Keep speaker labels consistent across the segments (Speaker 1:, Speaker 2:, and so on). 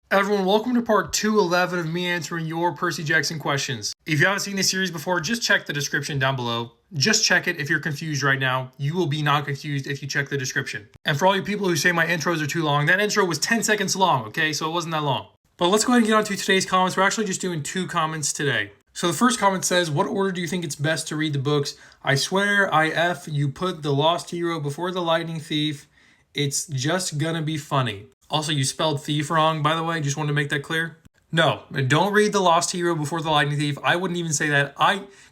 Speaker 1: Everyone, welcome to part 211 of me answering your Percy Jackson questions. If you haven't seen this series before, just check the description down below. Just check it if you're confused right now. You will be not confused if you check the description. And for all you people who say my intros are too long, that intro was 10 seconds long, okay? So it wasn't that long. But let's go ahead and get on to today's comments. We're actually just doing 2 comments today. So the first comment says, what order do you think it's best to read the books? I swear, you put the Lost Hero before the Lightning Thief. It's just gonna be funny. Also, you spelled thief wrong, by the way. Just wanted to make that clear. No, don't read The Lost Hero before The Lightning Thief. I wouldn't even say that.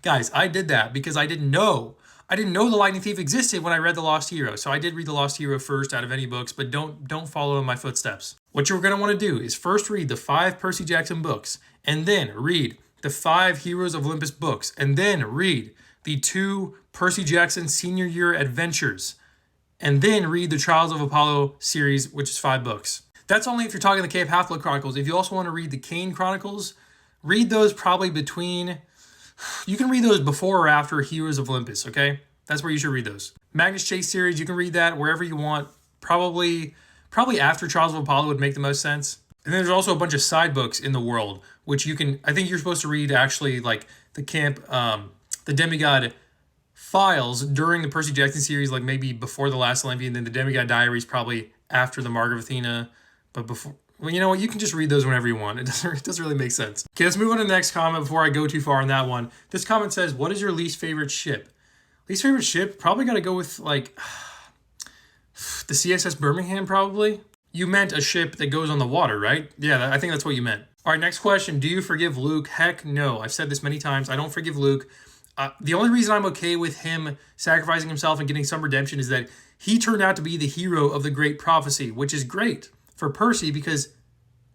Speaker 1: Guys, I did that because I didn't know. I didn't know The Lightning Thief existed when I read The Lost Hero. So I did read The Lost Hero first out of any books, but don't follow in my footsteps. What you're going to want to do is first read the 5 Percy Jackson books, and then read the 5 Heroes of Olympus books, and then read the 2 Percy Jackson Senior Year Adventures, and then read the Trials of Apollo series, which is 5 books. That's only if you're talking the Cape Half-Blood Chronicles. If you also want to read the Kane Chronicles, read those probably between... You can read those before or after Heroes of Olympus, okay? That's where you should read those. Magnus Chase series, you can read that wherever you want. Probably after Trials of Apollo would make the most sense. And then there's also a bunch of side books in the world, which you can... I think you're supposed to read actually like the Demigod Files during the Percy Jackson series, like maybe before The Last Olympian, then the Demigod Diaries probably after the Mark of Athena, but before... Well, you know what? You can just read those whenever you want. It doesn't really make sense. Okay, let's move on to the next comment before I go too far on that one. This comment says, what is your least favorite ship? Least favorite ship? Probably got to go with, like, the CSS Birmingham, probably. You meant a ship that goes on the water, right? Yeah, I think that's what you meant. All right, next question. Do you forgive Luke? Heck no. I've said this many times. I don't forgive Luke. The only reason I'm okay with him sacrificing himself and getting some redemption is that he turned out to be the hero of the Great Prophecy, which is great for Percy, because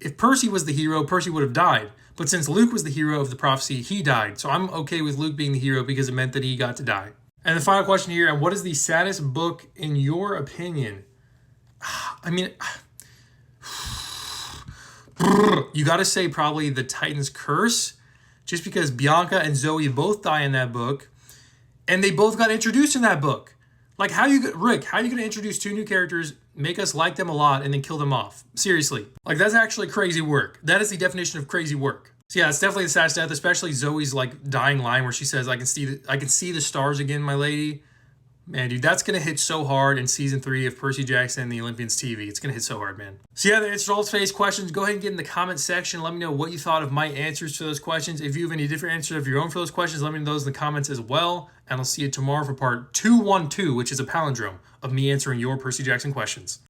Speaker 1: if Percy was the hero, Percy would have died. But since Luke was the hero of the prophecy, he died. So I'm okay with Luke being the hero because it meant that he got to die. And the final question here, and what is the saddest book in your opinion? I mean, you got to say probably The Titan's Curse, just because Bianca and Zoe both die in that book, and they both got introduced in that book. Like, Rick, how are you going to introduce 2 new characters, make us like them a lot, and then kill them off? Seriously. Like, that's actually crazy work. That is the definition of crazy work. So yeah, it's definitely the saddest death, especially Zoe's, like, dying line where she says, I can see the stars again, my lady. Man, dude, that's going to hit so hard in season 3 of Percy Jackson and the Olympians TV. It's going to hit so hard, man. So yeah, that answers all today's questions. Go ahead and get in the comment section. Let me know what you thought of my answers to those questions. If you have any different answers of your own for those questions, let me know those in the comments as well. And I'll see you tomorrow for part 212, which is a palindrome of me answering your Percy Jackson questions.